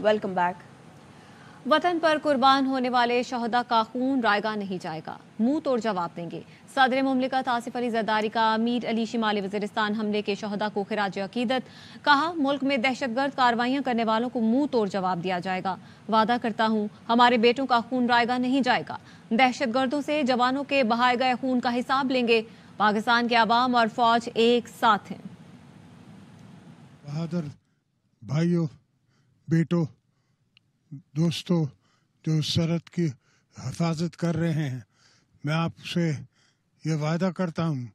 Welcome back. وطن پر قربان ہونے والے شہداء کا خون رائے گاہ نہیں جائے گا، منہ توڑ جواب دیں گے۔ صدر مملکت آصف علی زرداری کا میر علی شمالی وزیرستان حملے کے شہداء کو خراج عقیدت، کہا ملک میں دہشت گرد کارروائیاں کرنے والوں کو منہ توڑ جواب دیا جائے گا۔ وعدہ کرتا ہوں ہمارے بیٹوں کا خون رائے گاہ نہیں جائے گا، دہشت گردوں سے جوانوں کے بہائے گئے خون کا حساب لیں گے۔ پاکستان کے عوام اور فوج ایک ساتھ ہیں۔ بہادر بھائیوں، بیٹوں، دوستوں جو سرحد کی حفاظت کر رہے ہیں، میں آپ سے یہ وعدہ کرتا ہوں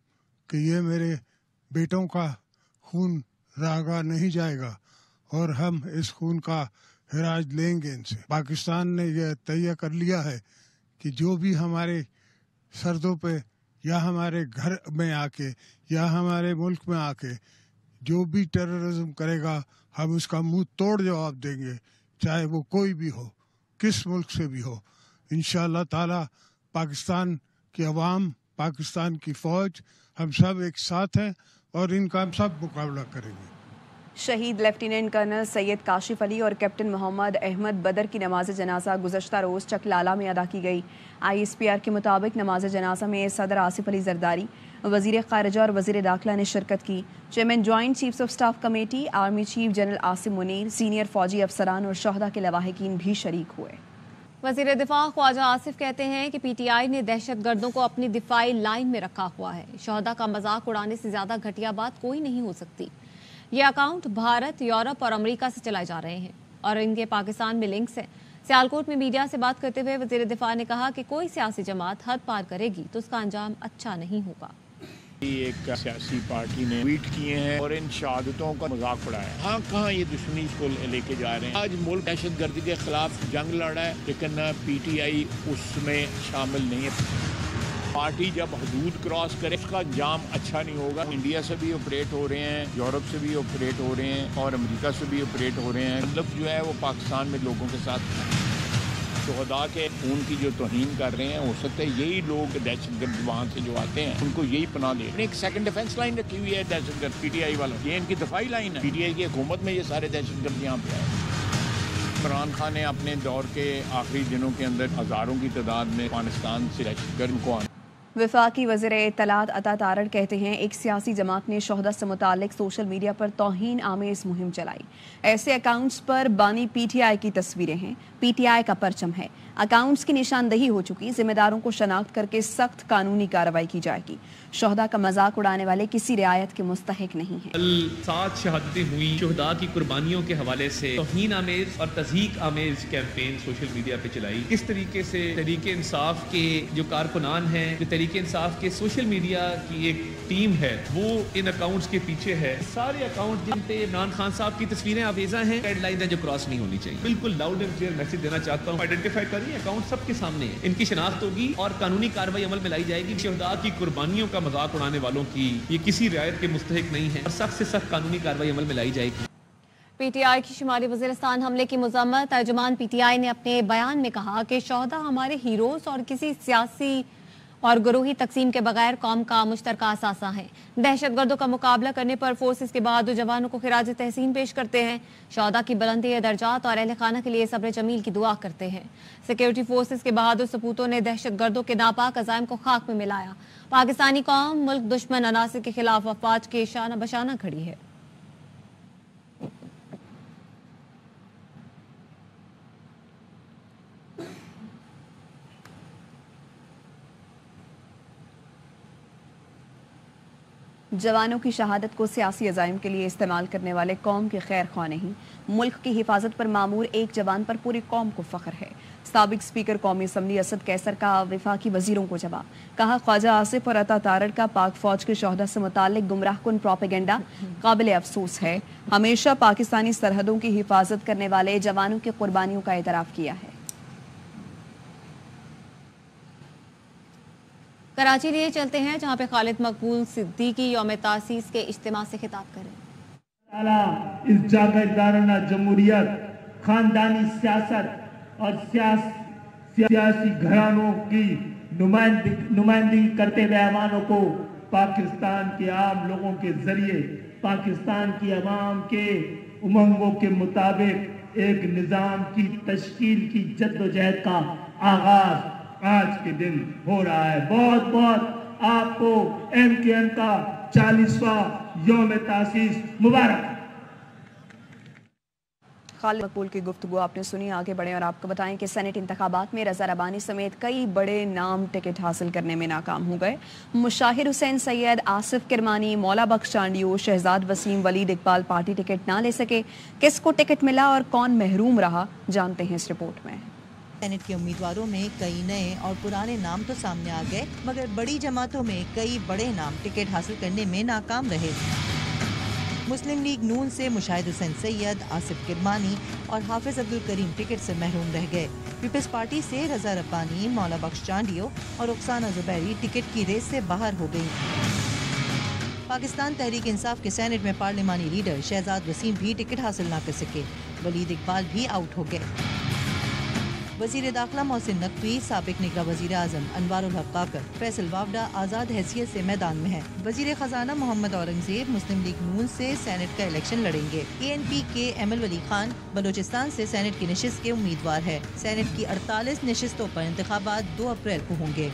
کہ یہ میرے بیٹوں کا خون رائے گاہ نہیں جائے گا اور ہم اس خون کا خراج لیں گے ان سے۔ پاکستان نے یہ طے کر لیا ہے کہ جو بھی ہمارے سرحدوں پہ یا ہمارے گھر میں آ کے یا ہمارے ملک میں آ کے جو بھی ٹیررزم کرے گا، ہم اس کا منہ توڑ جواب دیں گے، چاہے وہ کوئی بھی ہو، کس ملک سے بھی ہو۔ انشاءاللہ تعالی پاکستان کی عوام، پاکستان کی فوج، ہم سب ایک ساتھ ہیں اور ان کا ہم سب مقابلہ کریں گے۔ شہید لیفٹیننٹ کرنل سید کاشف علی اور کیپٹن محمد احمد بدر کی نماز جنازہ گزشتہ روز چکلالہ میں ادا کی گئی۔ ISPR کے مطابق نماز جنازہ میں صدر آصف علی زرداری، وزیر خارجہ اور وزیر داخلہ نے شرکت کی۔ Chairman joint chiefs of staff committee army chief general Asim Munir, senior فوجی افسران اور شہداء کے لواحقین بھی شریک ہوئے۔ وزیر دفاع خواجہ آصف کہتے ہیں کہ PTI نے دہشت گردوں کو اپنی دفاعی لائن میں رکھا ہوا ہے۔ شہداء کا مذاق اڑانے سے زیادہ گھٹیا بات کوئی نہیں ہو سکتی۔ یہ اکاؤنٹ بھارت، یورپ اور امریکہ سے چلائے جا رہے ہیں اور ان کے پاکستان میں لنکس ہیں۔ سیالکوٹ میں میڈیا سے بات کرتے ہوئے وزیر دفاع نے کہا کہ کوئی سیاسی جماعت حد پار کرے گی تو اس کا انجام اچھا نہیں ہوگا۔ ایک سیاسی پارٹی نے ٹویٹ کیے ہیں اور ان شہادتوں کا مذاق اڑایا ہے۔ ہاں کہاں یہ دشمنی کو لے کے جا رہے ہیں۔ آج ملک دہشت گردی کے خلاف جنگ لڑ رہا ہے، لیکن PTI اس میں شامل نہیں ہے۔ پارٹی جب حدود کراس کرے اس کا انجام اچھا نہیں ہوگا۔ انڈیا سے بھی آپریٹ ہو رہے ہیں، یورپ سے بھی آپریٹ ہو رہے ہیں اور امریکہ سے بھی آپریٹ ہو رہے ہیں۔ مطلب جو ہے وہ پاکستان میں لوگوں کے ساتھ شہداء کے خون کی جو توہین کر رہے ہیں، ہو سکتا ہے یہی لوگ دہشت گرد وہاں سے جو آتے ہیں ان کو یہی پناہ دے۔ ایک سیکنڈ ڈیفنس لائن رکھی ہوئی ہے دہشت گرد PTI والا، یہ ان کی دفاعی لائن ہے۔ PTI کی حکومت میں یہ سارے دہشت گرد یہاں پہ آئے۔ عمران خان نے اپنے دور کے آخری دنوں کے اندر ہزاروں کی تعداد میں افغانستان سے دہشت گرد کو وفاقی وزیر اطلاعات عطا تارڑ کہتے ہیں ایک سیاسی جماعت نے شہداء سے متعلق سوشل میڈیا پر توہین آمیز مہم چلائی۔ ایسے اکاؤنٹس پر بانی PTI کی تصویریں ہیں، PTI کا پرچم ہے۔ اکاؤنٹس کی نشاندہی ہو چکی، ذمہ داروں کو شناخت کر کے سخت قانونی کارروائی کی جائے گی۔ شہداء کا مذاق اڑانے والے کسی رعایت کے مستحق نہیں ہیں۔ 7 شہادتیں ہوئی، شہداء کی قربانیوں کے حوالے سے توہین آمیز اور تضحیک آمیز کیمپین سوشل میڈیا پہ چلائی۔ کس طریقے سے تحریک انصاف کے جو کارکنان ہیں، جو تحریک انصاف کے سوشل میڈیا کی ایک ٹیم ہے، وہ ان اکاؤنٹس کے پیچھے ہے۔ سارے اکاؤنٹ جن پہ عمران خان صاحب کی تصویریں آویزاں ہیں، ریڈ لائن ہے جو کراس نہیں ہونی چاہیے۔ بالکل لاؤڈ اینڈ کلیئر میسج دینا چاہتا ہوں، آئیڈینٹیفائی کریے، اکاؤنٹ سب کے سامنے ہے، ان کی شناخت ہوگی اور قانونی کارروائی عمل میں لائی جائے گی۔ شہداء کی قربانیوں کا مذاق اڑانے والوں کی یہ کسی رعایت کے مستحق نہیں ہے اور سخت سے سخت قانونی کارروائی عمل میں لائی جائے گی۔ PTI کی شمالی وزیرستان حملے کی مذمت۔ ترجمان PTI نے اپنے بیان میں کہا کہ شہداء ہمارے ہیروز اور کسی سیاسی اور گروہی تقسیم کے بغیر قوم کا مشترکہ اثاثہ ہیں۔ دہشت گردوں کا مقابلہ کرنے پر فورسز کے بہادر جوانوں کو خراج تحسین پیش کرتے ہیں۔ شہداء کی بلندی درجات اور اہل خانہ کے لیے صبر جمیل کی دعا کرتے ہیں۔ سیکیورٹی فورسز کے بہادر سپوتوں نے دہشت گردوں کے ناپاک عزائم کو خاک میں ملایا۔ پاکستانی قوم ملک دشمن عناصر کے خلاف افواج کے شانہ بشانہ کھڑی ہے۔ جوانوں کی شہادت کو سیاسی عزائم کے لیے استعمال کرنے والے قوم کے خیر خواہ نہیں، ملک کی حفاظت پر مامور ایک جوان پر پوری قوم کو فخر ہے۔ سابق اسپیکر قومی اسمبلی اسد قیصر کا وفاقی وزیروں کو جواب، کہا خواجہ آصف اور عطا تارڑ کا پاک فوج کے شہداء سے متعلق گمراہ کن پروپیگنڈا قابل افسوس ہے۔ ہمیشہ پاکستانی سرحدوں کی حفاظت کرنے والے جوانوں کی قربانیوں کا اعتراف کیا ہے۔ کراچی لیے چلتے ہیں جہاں پہ خالد مقبول صدیقی یوم تاسیس کے اجتماع سے خطاب کریں۔ اس جاگیردارانہ جمہوریت، خاندانی سیاست اور سیاسی گھرانوں کی نمائندگی کرتے ہوئے ایوانوں کو پاکستان کے عام لوگوں کے ذریعے پاکستان کی عوام کے امنگوں کے مطابق ایک نظام کی تشکیل کی جدوجہد کا آغاز آج کے دن ہو رہا ہے. بہت بہت آپ کو MKN کا 40واں یوم تاسیس مبارک. خالد مقبول کی گفتگو آپ نے سنی. آگے بڑھیں اور آپ کو بتائیں کہ سینٹ انتخابات میں رضا ربانی سمیت کئی بڑے نام ٹکٹ حاصل کرنے میں ناکام ہو گئے. مشاہر حسین سید، آصف کرمانی، مولا بخش چانڈیو، شہزاد وسیم، ولید اقبال پارٹی ٹکٹ نہ لے سکے. کس کو ٹکٹ ملا اور کون محروم رہا، جانتے ہیں اس رپورٹ میں. سینٹ کے امیدواروں میں کئی نئے اور پرانے نام تو سامنے آ گئے، مگر بڑی جماعتوں میں کئی بڑے نام ٹکٹ حاصل کرنے میں ناکام رہے. مسلم لیگ نون سے مشاہد حسین سید، آصف کرمانی اور حافظ عبدالکریم ٹکٹ سے محروم رہ گئے. پیپلز پارٹی سے رضا ربانی، مولا بخش چانڈیو اور رخسانہ زبیری ٹکٹ کی ریس سے باہر ہو گئی. پاکستان تحریک انصاف کے سینٹ میں پارلیمانی لیڈر شہزاد وسیم بھی ٹکٹ حاصل نہ کر سکے. ولید اقبال بھی آؤٹ ہو گئے. وزیر داخلہ محسن نقوی، سابق نگراں وزیر اعظم انوار الحق کاکڑ، فیصل وافڈا آزاد حیثیت سے میدان میں ہیں. وزیر خزانہ محمد اورنگزیب مسلم لیگ نون سے سینٹ کا الیکشن لڑیں گے. ANP کے ایمل ولی خان بلوچستان سے سینٹ کی نشست کے امیدوار ہے. سینٹ کی 48 نشستوں پر انتخابات 2 اپریل کو ہوں گے.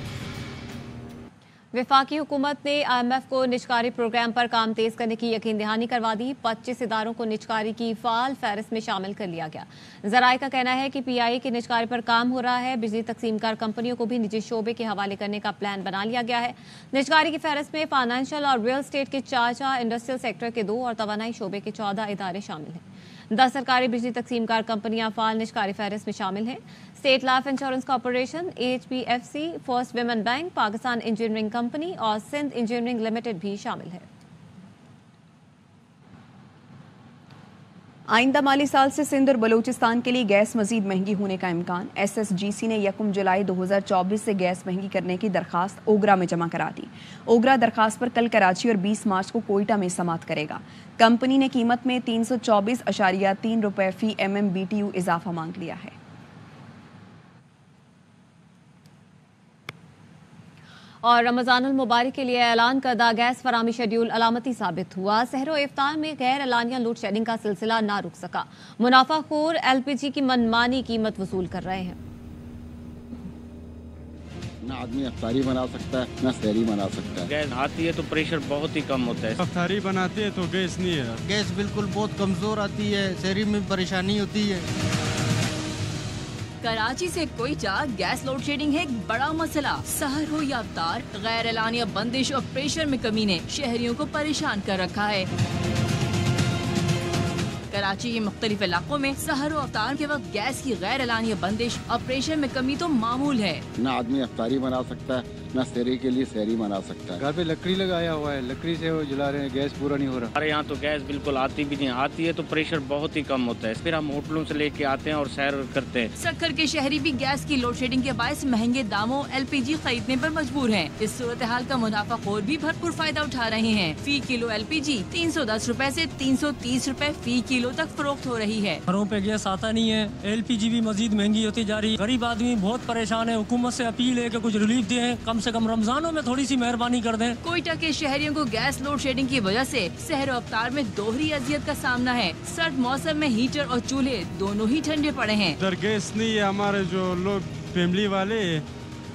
وفاقی حکومت نے IMF کو نجکاری پروگرام پر کام تیز کرنے کی یقین دہانی کروا دی. 25 اداروں کو نجکاری کی فعال فہرست میں شامل کر لیا گیا. ذرائع کا کہنا ہے کہ PI کی نجکاری پر کام ہو رہا ہے. بجلی تقسیم کار کمپنیوں کو بھی نجی شعبے کے حوالے کرنے کا پلان بنا لیا گیا ہے. نجکاری کی فہرست میں فائنینشل اور ریل اسٹیٹ کے 4 انڈسٹریل سیکٹر کے 2 اور توانائی شعبے کے 14 ادارے شامل ہیں. 10 سرکاری بجلی تقسیم کار کمپنیاں فعال نجکاری فہرست میں شامل ہیں. State life insurance corporation, HPFC، first women bank, Pakistan engineering company اور سندھ انجینئرنگ لمیٹڈ بھی شامل ہے. آئندہ مالی سال سے سندھ اور بلوچستان کے لیے گیس مزید مہنگی ہونے کا امکان. SSGC نے 1 جولائی 2024 سے گیس مہنگی کرنے کی درخواست اوگرا میں جمع کرا دی. اوگرا درخواست پر کل کراچی اور 20 مارچ کو کوئٹہ میں سماعت کرے گا. کمپنی نے قیمت میں 324.3 روپے فی MMBTU اضافہ مانگ لیا ہے. اور رمضان المبارک کے لیے اعلان کردہ گیس فراہمی شیڈیول علامتی ثابت ہوا. سحر و افطار میں غیر اعلانیہ لوڈ شیڈنگ کا سلسلہ نہ رک سکا. منافع خور LPG کی منمانی قیمت وصول کر رہے ہیں. نہ آدمی افطاری بنا سکتا ہے نہ سحری بنا سکتا ہے. گیس آتی ہے تو پریشر بہت ہی کم ہوتا ہے. افطاری بناتے ہیں تو گیس نہیں ہے. گیس بالکل بہت کمزور آتی ہے. سحری میں پریشانی ہوتی ہے. کراچی سے کوئٹہ گیس لوڈ شیڈنگ ہے ایک بڑا مسئلہ. سحر ہو یا افطار، غیر اعلانیہ بندش اور پریشر میں کمی نے شہریوں کو پریشان کر رکھا ہے. کراچی کے مختلف علاقوں میں سحر و افطار کے وقت گیس کی غیر اعلانیہ بندش اور پریشر میں کمی تو معمول ہے. نہ آدمی افطاری بنا سکتا ہے نہ سحری کے لیے سحری بنا سکتا ہے. گھر پہ لکڑی لگایا ہوا ہے، لکڑی سے وہ جلا رہے ہیں، گیس پورا نہیں ہو رہا. ہمارے یہاں تو گیس بالکل آتی بھی نہیں. آتی ہے تو پریشر بہت ہی کم ہوتا ہے. پھر ہم ہوٹلوں سے لے کے آتے ہیں اور سیر کرتے ہیں. سکھر کے شہری بھی گیس کی لوڈ شیڈنگ کے باعث مہنگے داموں LPG خریدنے پر مجبور ہیں. اس صورتحال کا منافع خور بھی بھرپور فائدہ اٹھا رہے ہیں. فی کلو LPG 310 روپے سے 330 روپے فی کلو تک فروخت ہو رہی ہے. گھروں پہ گیس آتا نہیں ہے. LPG بھی مزید مہنگی ہوتی جا رہی ہے. غریب آدمی بہت پریشان ہے. حکومت سے اپیل ہے کہ کچھ ریلیف دیں، کم سے کم رمضانوں میں تھوڑی سی مہربانی کر دیں. کوئٹہ کے شہریوں کو گیس لوڈ شیڈنگ کی وجہ سے سحر و افطار میں دوہری اذیت کا سامنا ہے. سرد موسم میں ہیٹر اور چولہے دونوں ہی ٹھنڈے پڑے ہیں. ادھر گیس نہیں ہے. ہمارے جو لوگ فیملی والے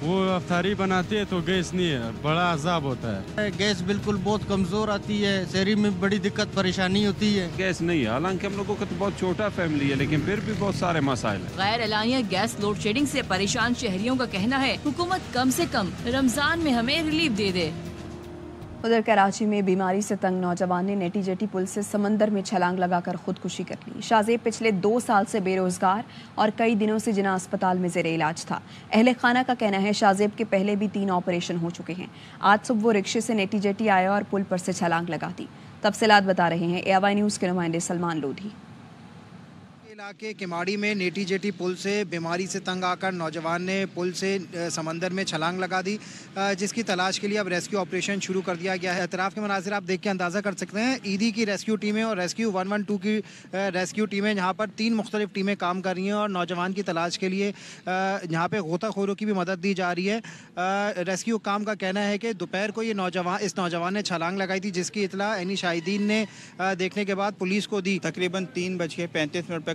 وہ افطاری بناتے ہیں تو گیس نہیں ہے. بڑا عذاب ہوتا ہے. گیس بالکل بہت کمزور آتی ہے. سحری میں بڑی دقت پریشانی ہوتی ہے. گیس نہیں ہے. حالانکہ ہم لوگوں کا تو بہت چھوٹا فیملی ہے لیکن پھر بھی بہت سارے مسائل ہیں. غیر اعلانیہ گیس لوڈ شیڈنگ سے پریشان شہریوں کا کہنا ہے حکومت کم سے کم رمضان میں ہمیں ریلیف دے دے. ادھر کراچی میں بیماری سے تنگ نوجوان نے نیٹی جیٹی پل سے سمندر میں چھلانگ لگا کر خودکشی کر لی. شازیب پچھلے 2 سال سے بے روزگار اور کئی دنوں سے جناح اسپتال میں زیر علاج تھا. اہل خانہ کا کہنا ہے شازیب کے پہلے بھی 3 آپریشن ہو چکے ہیں. آج صبح وہ رکشے سے نیٹی جیٹی آیا اور پل پر سے چھلانگ لگا دی. تفصیلات بتا رہے ہیں AY نیوز کے نمائندے سلمان لودھی. علاقے کماڑی میں نیٹی جیٹی پل سے بیماری سے تنگ آ کر نوجوان نے پل سے سمندر میں چھلانگ لگا دی، جس کی تلاش کے لیے اب ریسکیو آپریشن شروع کر دیا گیا ہے. اطراف کے مناظر آپ دیکھ کے اندازہ کر سکتے ہیں. ایدی کی ریسکیو ٹیمیں اور ریسکیو 112 کی ریسکیو ٹیمیں یہاں پر 3 مختلف ٹیمیں کام کر رہی ہیں اور نوجوان کی تلاش کے لیے یہاں پہ غوطہ خوروں کی بھی مدد دی جا رہی ہے. ریسکیو کام کا کہنا ہے کہ دوپہر کو اس نوجوان نے چھلانگ لگائی تھی، جس کی اطلاع عینی شاہدین نے دیکھنے کے بعد پولیس کو دی. تقریباً 3:35 پہ